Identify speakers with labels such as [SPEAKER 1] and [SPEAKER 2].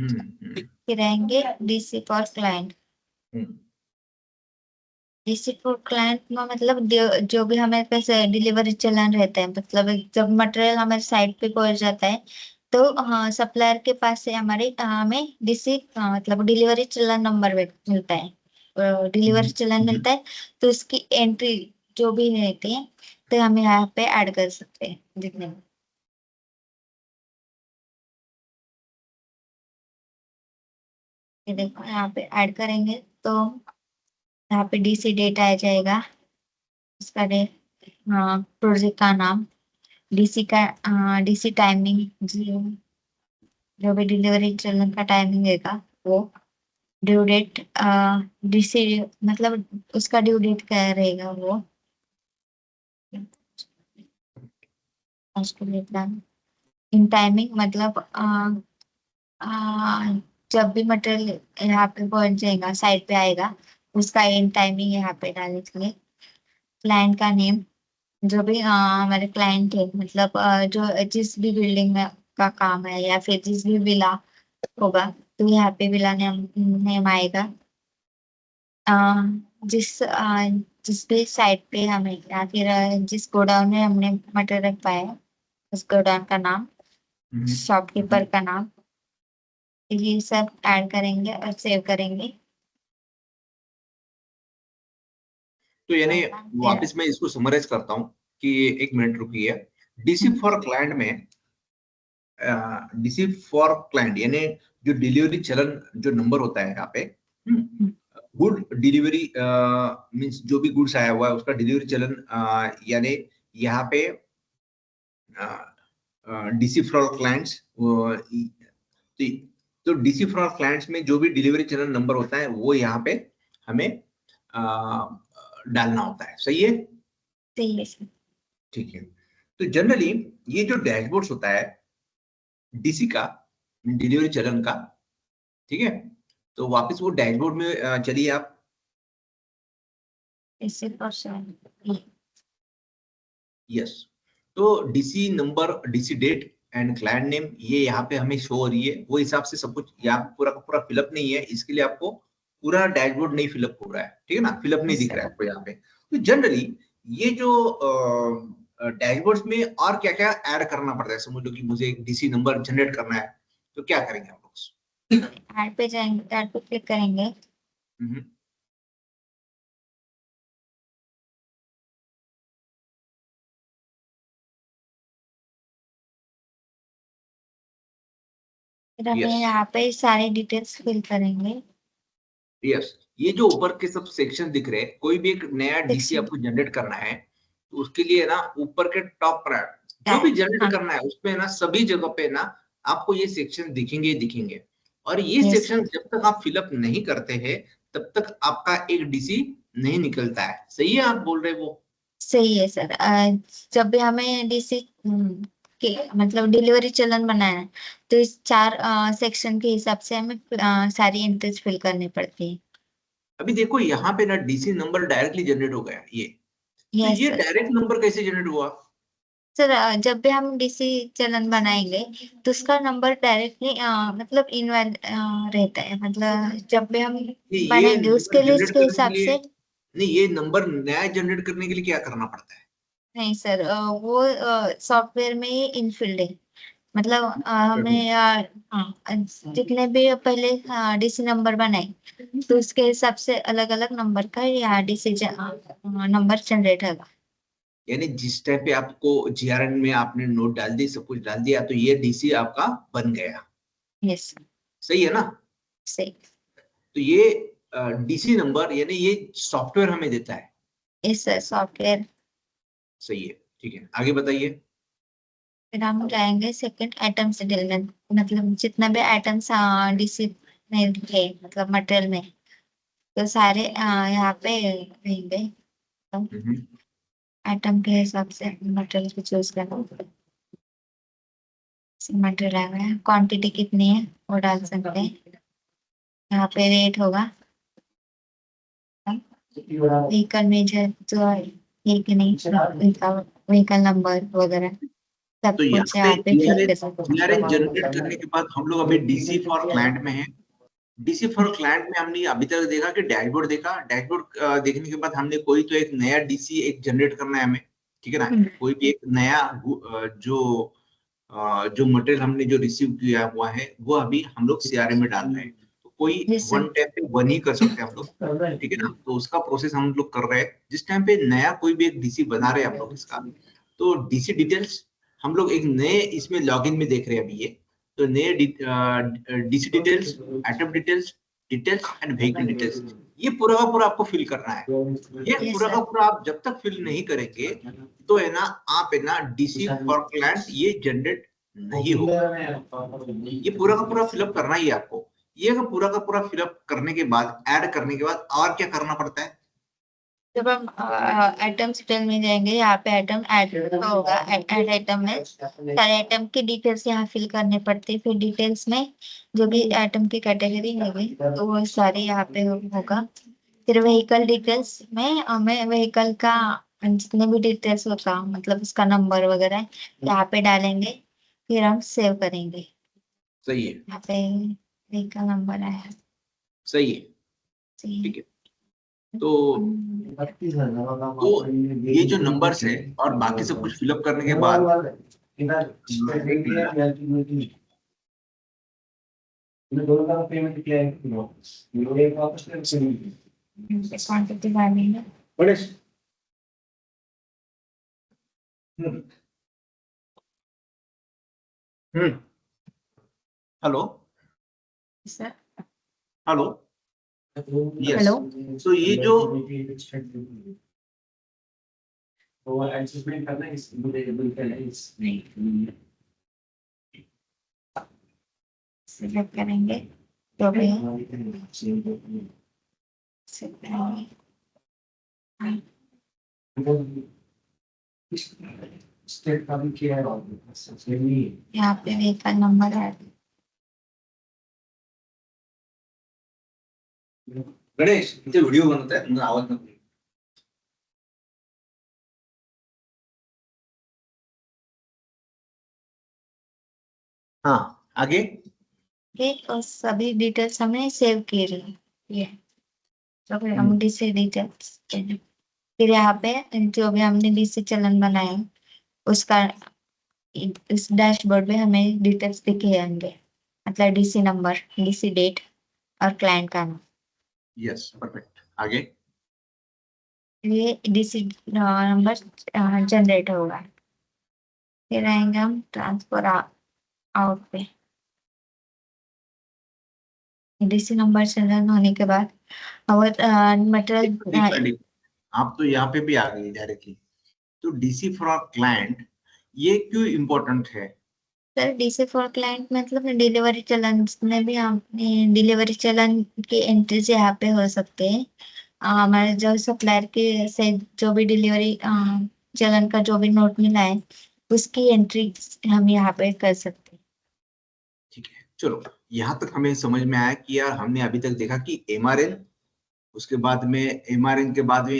[SPEAKER 1] फिर रहेंगे DC for client. DC for client में मतलब जो भी हमें पैसे डिलीवरी चलन रहता है, मतलब जब मटेरियल हमारे साइट पे पहुंच जाता है तो हाँ सप्लायर के पास से हमारे हमें डीसी मतलब डिलीवरी चलन नंबर मिलता है, डिलीवरी चलन मिलता है। तो उसकी एंट्री जो भी रहती है तो हम यहाँ पे ऐड कर सकते हैं जितने भी। ये देखो यहाँ पे ऐड करेंगे तो यहाँ पे डीसी डेट आ जाएगा, उसका डेट, हाँ प्रोजेक्ट का नाम, डीसी का डीसी टाइमिंग, जो भी डिलीवरी चलन का टाइमिंग रहेगा वो, ड्यू डेट, डीसी मतलब उसका ड्यू डेट क्या रहेगा वो, इन टाइमिंग मतलब जब भी मटेरियल यहाँ पे पहुंच जाएगा साइट पे आएगा उसका इन टाइमिंग यहाँ पे डालने के लिए। क्लाइंट का नेम, जो भी हमारे क्लाइंट है मतलब जो जिस भी बिल्डिंग में का काम है या फिर जिस भी विला होगा तो यहाँ पे विला नेम नेम आएगा। अ, जिस भी साइट पे हमें या फिर जिस गोडाउन में हमने मटेरियल रखा है उस गोडाउन का नाम, शॉपकीपर का नाम, ये सब ऐड करेंगे और सेव करेंगे।
[SPEAKER 2] तो यानी वापस मैं इसको समराइज करता हूँ कि 1 मिनट रुकिए। डीसी फॉर क्लाइंट में, डीसी फॉर क्लाइंट यानी जो डिलीवरी चलन जो नंबर होता है यहाँ पे, गुड डिलीवरी मीन्स जो भी गुड्स आया हुआ है उसका डिलीवरी चलन, यानी यहाँ पे डीसी फॉर क्लाइंट्स, तो डीसी फॉर क्लाइंट्स में जो भी डिलीवरी चलन नंबर होता है वो यहाँ पे हमें डालना होता है। सही है?
[SPEAKER 1] सही है सर।
[SPEAKER 2] ठीक है। तो जनरली ये जो डैशबोर्ड्स होता है डीसी का, डिलीवरी चलन का, ठीक है, तो वापस वो डैशबोर्ड में चलिए आप।
[SPEAKER 1] इसी परसेंट
[SPEAKER 2] यस, तो DC number, DC date and client name ये यहाँ पे हमें शो हो रही है। वो हिसाब से सब कुछ यहाँ पूरा का पूरा फिलअप नहीं है, इसके लिए आपको पूरा डैशबोर्ड नहीं फिलअप हो रहा है, ठीक है ना, फिलअप नहीं दिख रहा है आपको यहाँ पे। तो जनरली ये जो डैशबोर्ड में और क्या क्या ऐड करना पड़ता है, समझ लो कि मुझे एक डीसी नंबर जनरेट करना है तो क्या करेंगे हम लोग?
[SPEAKER 1] ऐड पे जाएंगे, ऐड पे क्लिक करेंगे।
[SPEAKER 2] हम्म,
[SPEAKER 1] फिर हमें
[SPEAKER 2] यस
[SPEAKER 1] यहाँ पे सारे डिटेल्स फिल करेंगे।
[SPEAKER 2] यस, ये जो ऊपर के सब सेक्शन दिख रहे हैं, कोई भी एक नया डीसी
[SPEAKER 1] सेक्शन
[SPEAKER 2] आपको जनरेट करना है तो उसके लिए ना ऊपर के टॉप पर जो भी जनरेट
[SPEAKER 1] हाँ
[SPEAKER 2] करना है उसमें ना सभी जगह पे ना आपको ये सेक्शन दिखेंगे ही दिखेंगे। और ये
[SPEAKER 1] यस
[SPEAKER 2] सेक्शन जब तक आप फिलअप नहीं करते हैं तब तक आपका एक डीसी नहीं निकलता है। सही है आप बोल रहे वो?
[SPEAKER 1] सही है सर। जब भी हमें डीसी के मतलब डिलीवरी चलन बनाना है तो इस चार सेक्शन के हिसाब से हमें सारी एंट्रीज फिल करनी पड़ती है।
[SPEAKER 2] अभी देखो यहाँ पे ना डीसी नंबर डायरेक्टली जनरेट हो गया ये। तो
[SPEAKER 1] यस
[SPEAKER 2] ये
[SPEAKER 1] सर।
[SPEAKER 2] डायरेक्ट नंबर कैसे जनरेट हुआ?
[SPEAKER 1] सर जब भी हम डीसी चलन बनाएंगे तो उसका नंबर डायरेक्टली मतलब इनवैलिड रहता है, मतलब जब भी हम
[SPEAKER 2] ये
[SPEAKER 1] बनाएंगे उसके
[SPEAKER 2] नंबर
[SPEAKER 1] लिस्ट
[SPEAKER 2] जनरेट
[SPEAKER 1] के
[SPEAKER 2] करने के
[SPEAKER 1] हिसाब
[SPEAKER 2] लिए,
[SPEAKER 1] से।
[SPEAKER 2] नहीं ये नंबर नया जनरेट करने के लिए क्या करना पड़ता है?
[SPEAKER 1] नहीं सर, वो सॉफ्टवेयर में ही इनफिल्ड है, मतलब हमें हाँ, जितने भी पहले डीसी नंबर बनाए तो उसके हिसाब से अलग अलग नंबर का या डीसी नंबर जनरेट होगा।
[SPEAKER 2] यानी जिस टाइम पे आपको जीआरएन में आपने नोट डाल दी, सब कुछ डाल दिया, तो ये डीसी आपका बन गया।
[SPEAKER 1] यस
[SPEAKER 2] सही है ना?
[SPEAKER 1] सही।
[SPEAKER 2] तो ये डीसी नंबर यानी ये सॉफ्टवेयर हमें देता है।
[SPEAKER 1] Yes sir software.
[SPEAKER 2] सही है, ठीक है, आगे बताइए।
[SPEAKER 1] फिर हम जाएंगे सेकंड आइटम सेटलमेंट, मतलब जितना भी आइटम्स डीसी में है मतलब मटेरियल में तो सारे यहाँ पे रहेंगे। तो
[SPEAKER 2] हम्म,
[SPEAKER 1] आइटम के हिसाब से मटेरियल को चूज करना, मटेरियल आ गया, क्वांटिटी कितनी है वो डाल सकते हैं। यहाँ पे रेट होगा, व्हीकल मेजर जो है कि नहीं, व्हीकल नंबर वगैरह सब
[SPEAKER 2] तो यहाँ
[SPEAKER 1] कुछ यहाँ पे फिल कर सकते
[SPEAKER 2] DRN जनरेट करने के बाद हम लोग अभी DC फॉर क्लाइंट में है। DC फॉर क्लाइंट में हमने अभी तक देखा कि डैशबोर्ड देखा, डैशबोर्ड देखने के बाद हमने कोई तो एक नया DC एक जनरेट करना है हमें, ठीक है ना। कोई भी एक नया जो मटेरियल हमने जो रिसीव किया हुआ है वो अभी हम लोग CRM में डाल रहे हैं। तो कोई
[SPEAKER 1] Yes, sir.
[SPEAKER 2] वन टाइम पे वन ही कर सकते हैं हम लोग, ठीक है ना। तो उसका प्रोसेस हम लोग कर रहे हैं। जिस टाइम पे नया कोई भी एक DC बना रहे हैं हम लोग इसका, तो DC डिटेल्स हम लोग एक नए इसमें लॉगिन में देख रहे हैं अभी ये। तो नए DC details, item details, details and vehicle details, ये पूरा का पूरा आपको फिल करना है। ये
[SPEAKER 1] Yes,
[SPEAKER 2] पूरा
[SPEAKER 1] sir.
[SPEAKER 2] का पूरा आप जब तक फिल नहीं करेंगे तो है ना, आप है ना DC फॉर क्लाइंट ये जनरेट नहीं होगा। ये पूरा का पूरा फिलअप करना ही है आपको। ये अगर पूरा का पूरा फिलअप करने के बाद, ऐड करने के बाद और क्या करना पड़ता है?
[SPEAKER 1] जब हम आइटम डिटेल में जाएंगे, यहाँ पे आइटम ऐड होगा। ऐड आइटम में सारे आइटम की डिटेल्स यहाँ फिल करने पड़ते हैं। फिर डिटेल्स में जो भी आइटम की कैटेगरी होगी तो वो सारी यहाँ पे होगा। फिर व्हीकल डिटेल्स में हमें व्हीकल का जितने भी डिटेल्स होगा, मतलब उसका नंबर वगैरह यहाँ पे डालेंगे। फिर हम सेव करेंगे।
[SPEAKER 2] सही है,
[SPEAKER 1] यहाँ पे व्हीकल नंबर आया।
[SPEAKER 2] सही है,
[SPEAKER 1] सही
[SPEAKER 2] ठीक
[SPEAKER 1] है।
[SPEAKER 2] है। तो ये जो नंबर्स है और बाकी सब कुछ फिलअप करने के बाद एक मिनट,
[SPEAKER 1] क्वांटिटी वार्निंग है।
[SPEAKER 2] Hello
[SPEAKER 1] sir
[SPEAKER 2] hello, yes.
[SPEAKER 1] Hello.
[SPEAKER 2] तो ये जो
[SPEAKER 1] सिलेक्ट करेंगे जो भी है, सिलेक्ट करेंगे। यहाँ पे व्हीकल नंबर है।
[SPEAKER 2] गणेश इथे व्हिडिओ बनवत आहे, म्हणून आवाज नको. हाँ, आगे
[SPEAKER 1] और सभी डिटेल्स हमने सेव की रही ये, तो फिर हम डीसी डिटेल्स फिर यहाँ पे जो भी हमने डीसी चलन बनाया उसका इस डैशबोर्ड में हमें डिटेल्स दिखे होंगे, मतलब डीसी नंबर, डीसी डेट और क्लाइंट का नाम।
[SPEAKER 2] Yes, perfect. आगे
[SPEAKER 1] ये डीसी नंबर जनरेट होगा। फिर आएंगे हम ट्रांसफर आउट पे। डीसी नंबर जनरेट होने के बाद और मटेरियल
[SPEAKER 2] आप तो यहाँ पे भी आ गए डायरेक्टली। तो DC फॉर क्लाइंट ये क्यों इम्पोर्टेंट है?
[SPEAKER 1] सर डीसी फॉर क्लाइंट मतलब डिलीवरी चलन में भी हम डिलीवरी चलन की एंट्रीज यहाँ पे हो सकते हैं। हमारे जो सप्लायर के से जो भी डिलीवरी चलन का जो भी नोट मिला है उसकी एंट्री हम यहाँ पे कर सकते हैं।
[SPEAKER 2] ठीक है, चलो यहाँ तक हमें समझ में आया कि यार हमने अभी तक देखा कि MRN, उसके बाद में MRN के बाद में